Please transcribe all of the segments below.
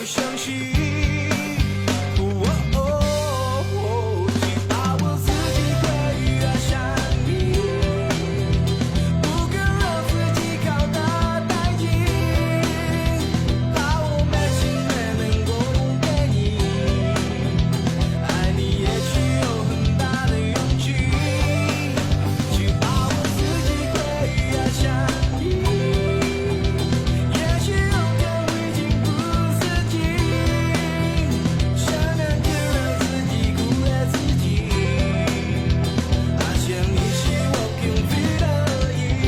相信。哦哦，去把我自己归于向你，不肯让自己靠得太近，把我们心愿能够给你。爱你也需有很大的勇气，去把我自己归于向你。也许有天我已经不自己，谁能够让自己苦了自己？发现你是我幸福的意义。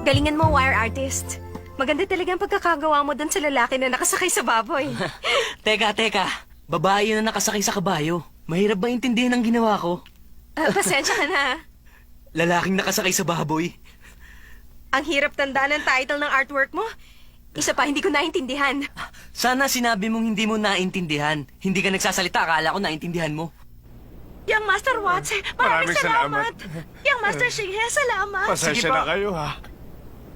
Galingan mo, wire artist. Maganda talaga ang pagkakagawa mo doon sa lalaki na nakasakay sa baboy. Teka. Babae na nakasakay sa kabayo. Mahirap ba intindihin ang ginawa ko? Pasensya ka na. Lalaking nakasakay sa baboy. Ang hirap tandaan ng title ng artwork mo. Isa pa, hindi ko naintindihan. Sana sinabi mong hindi mo naintindihan. Hindi ka nagsasalita, akala ko naintindihan mo. Yang Master Watts, maraming salamat. Yang Master Shinghe, salamat. Pasensya na kayo, ha?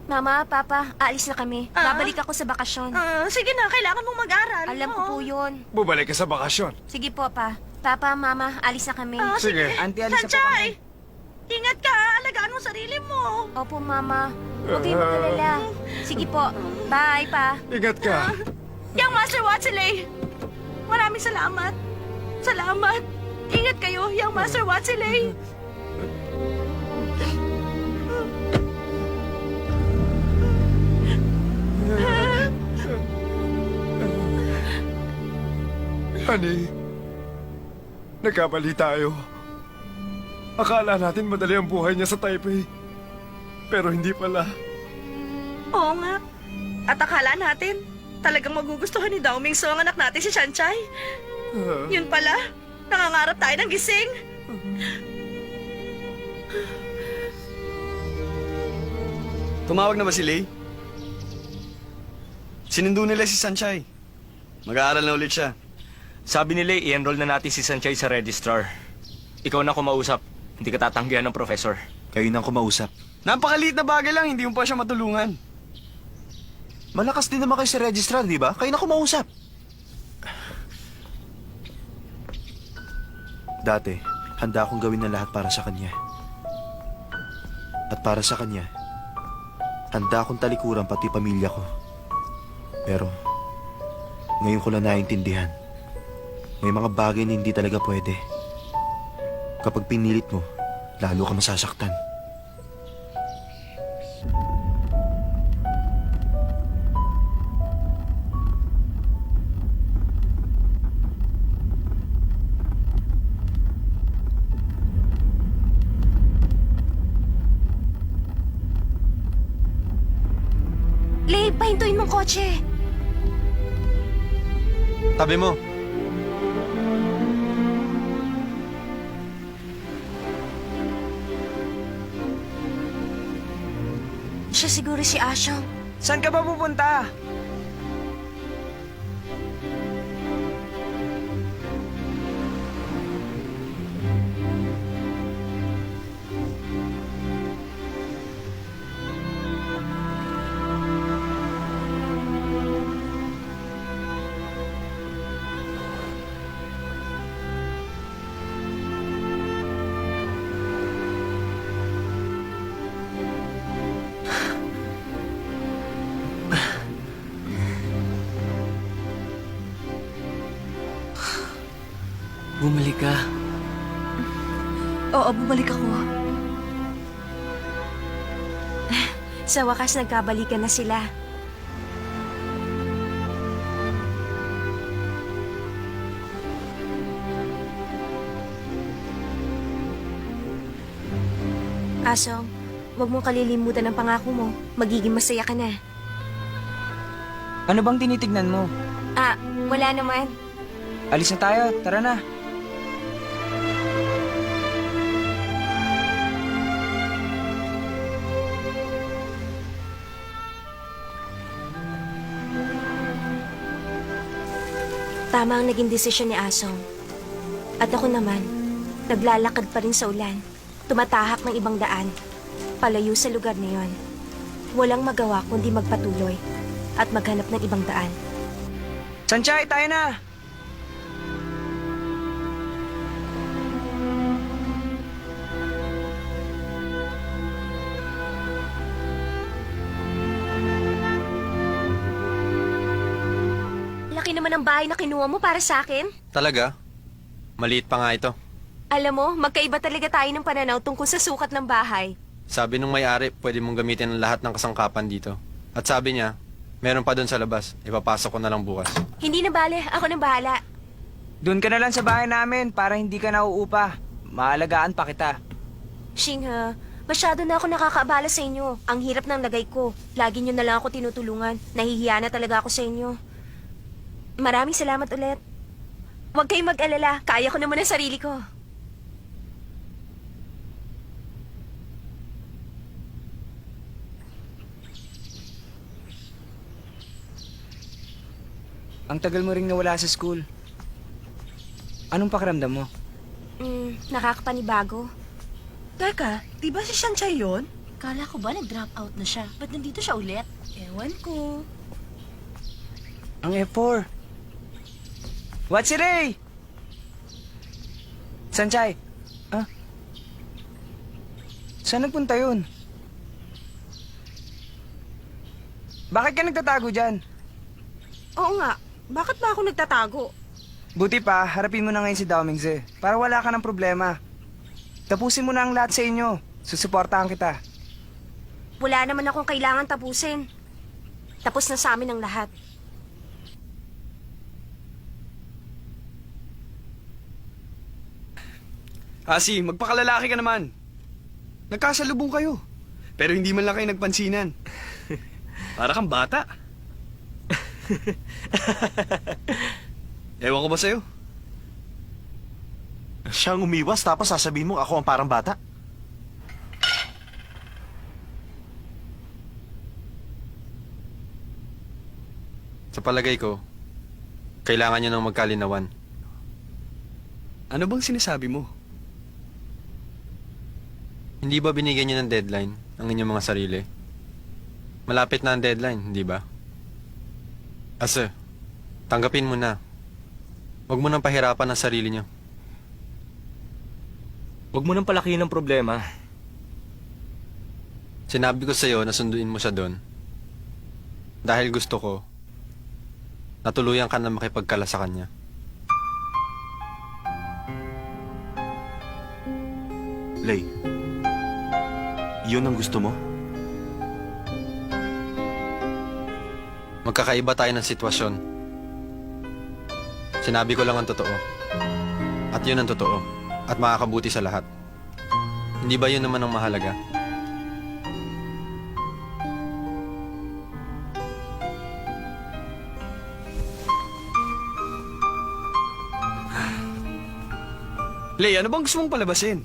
Mama, Papa, aalis na kami. Babalik ako sa bakasyon. Sige na, kailangan mong mag-aral. Alam ko po yun. Bumalik ka sa bakasyon. Sige po, Pa. Papa, Mama, alis na kami. Sige. Auntie, alis na po Sanchay! kami. Ingat ka, alagaan mo sarili mo. Opo, Mama. Huwag kayong mag-alala. Sige po. Bye, Pa. Ingat ka. Yang Master Watsilay! Maraming salamat. Salamat. Ingat kayo, Yang Master Watsilay. Honey, nagkamali tayo. Akala natin madali ang buhay niya sa Taipei. Pero hindi pala. Oo nga. At akala natin, talagang magugustuhan ni Dao Mingso ang anak natin si Sanchay. Yun pala, nangangarap tayo ng gising. Tumawag na ba si Lei? Sinundo nila si Sanchay. Mag-aaral na ulit siya. Sabi nila i-enroll na natin si Sanchay sa registrar. Ikaw na kumausap. Hindi ka tatanggihan ng professor. Kayo nang kumausap. Napakaliit na bagay lang, hindi mo pa siya matulungan. Malakas din naman kayo sa registrar, di ba? Kayo na kumausap. Dati, handa akong gawin na lahat para sa kanya. At para sa kanya, handa akong talikuran pati pamilya ko. Pero, ngayon ko lang naiintindihan. May mga bagay na hindi talaga pwede. Kapag pinilit mo, lalo ka masasaktan. Lay, pahintuin mong kotse. Tabi mo. Siya siguro si Asyong. Saan ka ba pupunta? Bumalik ka. Oo, bumalik ako. Sa wakas nagkabalikan na sila. Asong, huwag mong kalilimutan ang pangako mo. Magiging masaya ka na. Ano bang tinitignan mo? Ah, wala naman. Alis na tayo, tara na. Tama ang naging desisyon ni Asong. At ako naman, naglalakad pa rin sa ulan. Tumatahak ng ibang daan. Palayo sa lugar na yon. Walang magawa kundi magpatuloy at maghanap ng ibang daan. Sanchay, tayo na! Laki naman ang bahay na kinuha mo para sa akin. Talaga? Maliit pa nga ito. Alam mo, magkaiba talaga tayo ng pananaw tungkol sa sukat ng bahay. Sabi nung may-ari, pwede mong gamitin ang lahat ng kasangkapan dito. At sabi niya, meron pa doon sa labas. Ipapasok ko na lang bukas. Hindi na bale, ako nang bahala. Doon ka na lang sa bahay namin para hindi ka nauupa. Maalagaan pa kita. Shingha, masyado na ako nakakaabala sa inyo. Ang hirap ng lagay ko. Lagi nyo na lang ako tinutulungan. Nahihiya na talaga ako sa inyo. Maraming salamat ulit. Huwag kayong mag-alala. Kaya ko naman ang sarili ko. Ang tagal mo ring nawala sa school. Anong pakiramdam mo? Nakakapanibago. Teka, di ba si Shanchay yun? Kala ko ba nag-drop out na siya? Ba't nandito siya ulit? Ewan ko. Ang F4. What's it, Ray? Sanchay. Ah? Saan nagpunta yun? Bakit ka nagtatago dyan? Oo nga. Bakit ba ako nagtatago? Buti pa, harapin mo na ngayon si Dao Mingze para wala ka ng problema. Tapusin mo na ang lahat sa inyo. Susuportahan kita. Wala naman akong kailangan tapusin. Tapos na sa amin ang lahat. Asi, magpakalalaki ka naman. Nagkasalubong kayo. Pero hindi man lang kayo nagpansinan. Para kang bata. Ewan ko ba sa'yo? Siyang umiwas tapos sasabihin mo ako ang parang bata. Sa palagay ko, kailangan nyo ng magkalinawan. Ano bang sinasabi mo? Hindi ba binigyan nyo ng deadline ang inyong mga sarili? Malapit na ang deadline, hindi ba? Ase, tanggapin mo na. Huwag mo nang pahirapan ang sarili nyo. Huwag mo nang palakihin ang problema. Sinabi ko sa'yo na sunduin mo siya doon. Dahil gusto ko, natuluyan ka na makipagkala sa kanya. Lay, yun ang gusto mo? Magkakaiba tayo ng sitwasyon. Sinabi ko lang ang totoo. At yun ang totoo. At makakabuti sa lahat. Hindi ba yun naman ang mahalaga? Lay, ano bang gusto mong palabasin?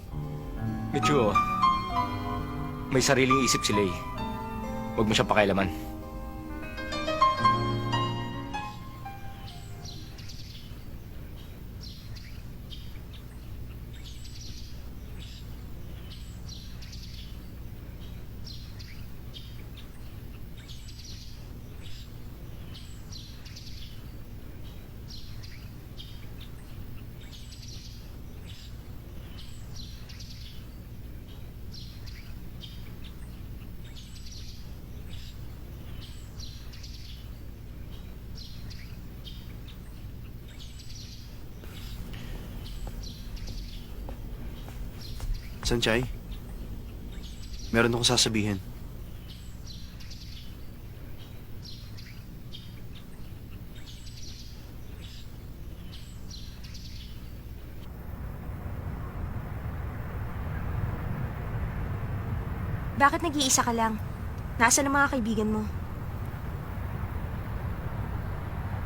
Medyo, may sariling isip si Lay. Huwag mo siya pakailaman. Sanchay, meron akong sasabihin. Bakit nag-iisa ka lang? Nasaan ang mga kaibigan mo?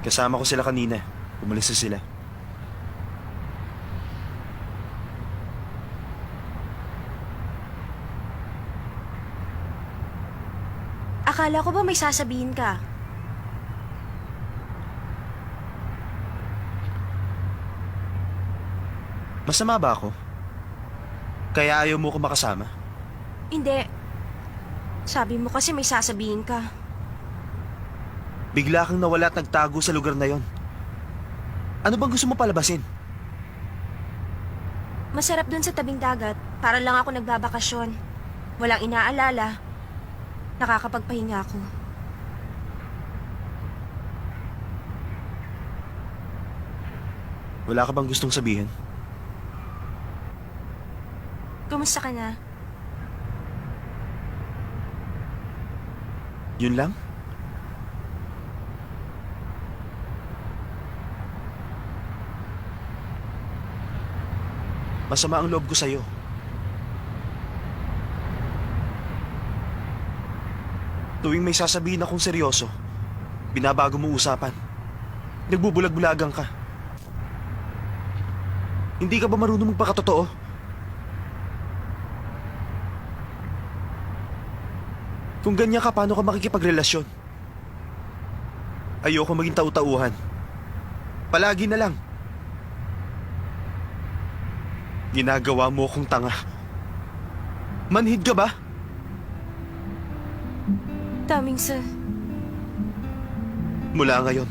Kasama ko sila kanina. Umalis na sila. Akala ko ba may sasabihin ka? Masama ba ako? Kaya ayaw mo ko makasama? Hindi. Sabi mo kasi may sasabihin ka. Bigla kang nawala at nagtago sa lugar na yon. Ano bang gusto mo palabasin? Masarap dun sa tabing dagat. Para lang ako nagbabakasyon. Walang inaalala. Nakakapagpahinga ako. Wala ka bang gustong sabihin? Kumusta ka na? Yun lang? Masama ang loob ko sa'yo. Tuwing may sasabihin akong seryoso, binabago mo usapan. Nagbubulag-bulagan ka. Hindi ka ba marunong magpakatotoo? Kung ganyan ka, paano ka makikipagrelasyon? Ayoko maging tau-tauhan. Palagi na lang. Ginagawa mo akong tanga. Manhid ka ba? Daming sir. Mula ngayon,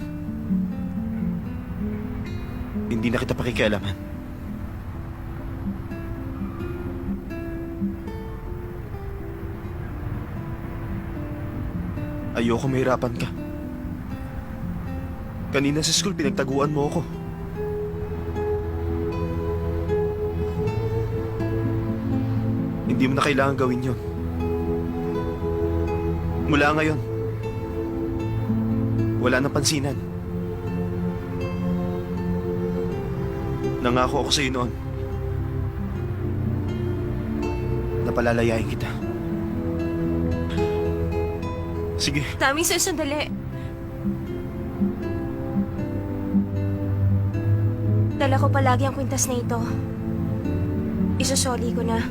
hindi na kita pakikialaman. Ayoko mahirapan ka. Kanina sa school, pinagtaguan mo ako. Hindi mo na kailangan gawin yun. Mula ngayon, wala nang pansinan. Nangako ako sa iyo noon na palalayain kita. Sige. Daming sir, sandali. Dala ko palagi ang kwintas na ito. Isusoli ko na.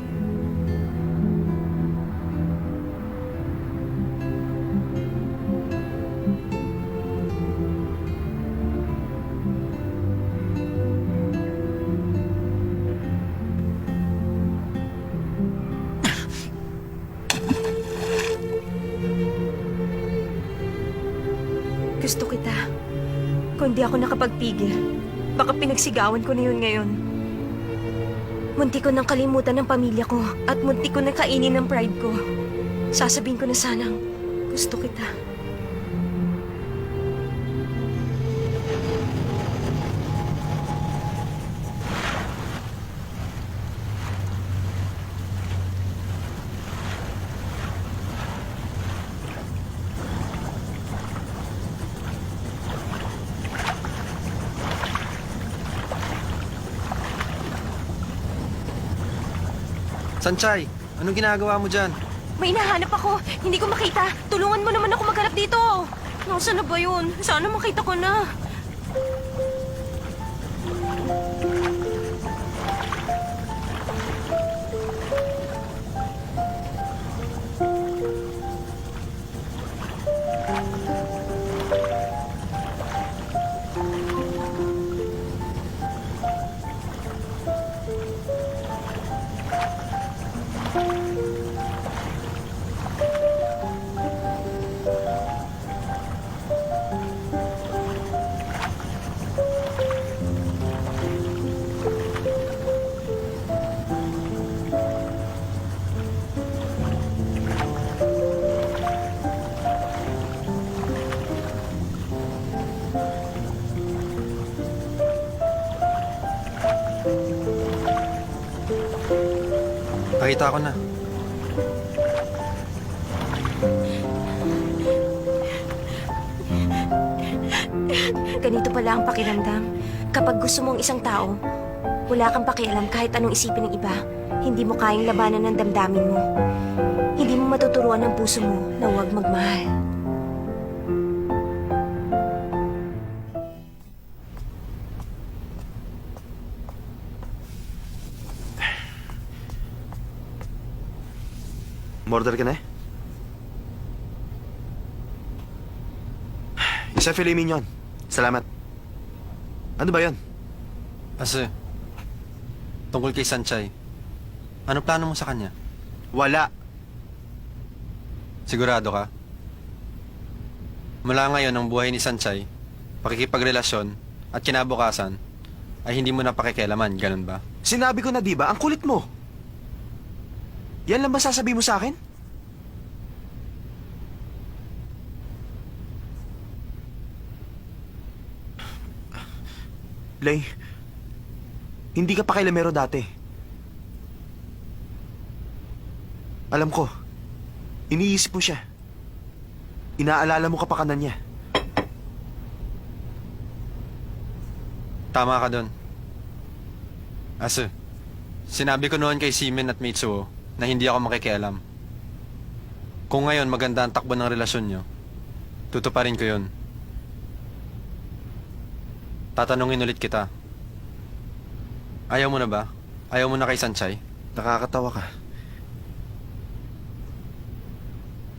Gusto kita. Kung di ako nakapagpigil, baka pinagsigawan ko na yun ngayon. Munti ko nang kalimutan ng pamilya ko at munti ko nang kainin ng pride ko. Sasabihin ko na sanang, gusto kita. Sanchay, anong ginagawa mo dyan? May hinahanap ako. Hindi ko makita. Tulungan mo naman ako maghanap dito. Nasaan na ba yun? Sana makita ko na. Pakita ko na. Ganito pala ang pakiramdam. Kapag gusto mong isang tao, Wala kang pakialam kahit anong isipin ng iba. Hindi mo kayang labanan ng damdamin mo. Hindi mo matuturuan ng puso mo na huwag magmahal. Umorder ka na eh? Isa filet mignon. Salamat. Ano ba yan? Ase, tungkol kay Sanchay, ano plano mo sa kanya? Wala. Sigurado ka? Mula ngayon ang buhay ni Sanchay, pakikipagrelasyon at kinabukasan ay hindi mo na pakikialaman, ganun ba? Sinabi ko na di ba, ang kulit mo. Yan lang ba sasabihin mo sa akin? Lay, hindi ka pakialamero dati. Alam ko, iniisip mo siya. Inaalala mo kapakanan niya. Tama ka doon. Ase, sinabi ko noon kay Simen at Mitsuo na hindi ako makikialam. Kung ngayon maganda ang takbo ng relasyon nyo, tutuparin ko yun. Tatanungin ulit kita. Ayaw mo na ba? Ayaw mo na kay Sanchay? Nakakatawa ka.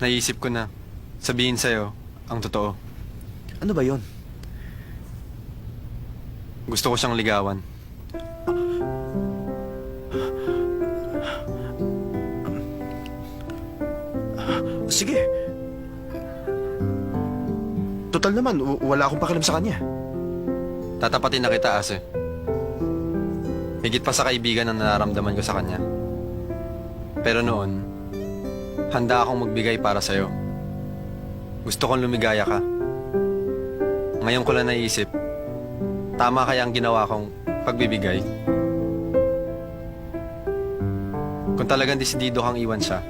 Naisip ko na sabihin sa'yo ang totoo. Ano ba yon? Gusto ko siyang ligawan. Sige. Total naman, wala akong pakialam sa kanya. Tatapatin na kita, Ase. Higit pa sa kaibigan ang nararamdaman ko sa kanya. Pero noon, handa akong magbigay para sa'yo. Gusto kong lumigaya ka. Ngayon ko lang naisip, tama kaya ang ginawa kong pagbibigay? Kung talagang desidido kang iwan siya,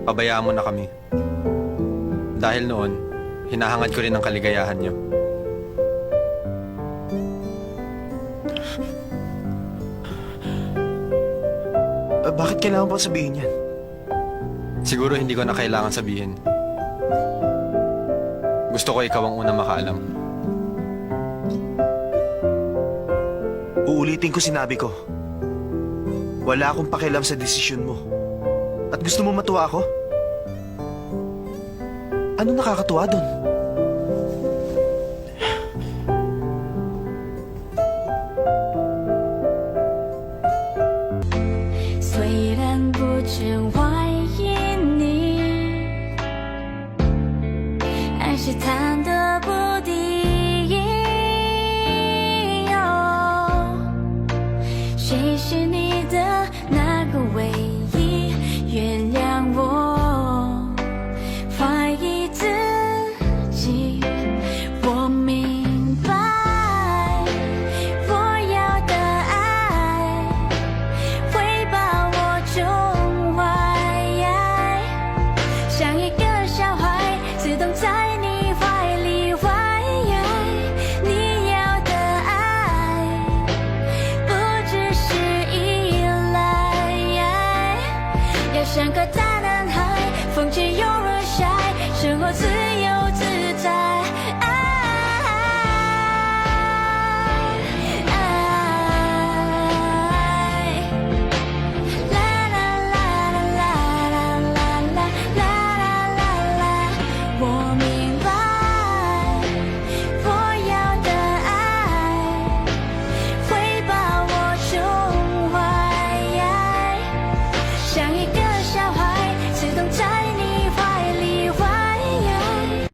pabayaan mo na kami. Dahil noon, hinahangad ko rin ang kaligayahan niyo. Bakit kailangan pa sabihin yan? Siguro hindi ko na kailangan sabihin. Gusto ko ikaw ang unang makaalam. Uulitin ko sinabi ko. Wala akong pakialam sa desisyon mo. At gusto mo matuwa ako? Ano nakakatuwa doon?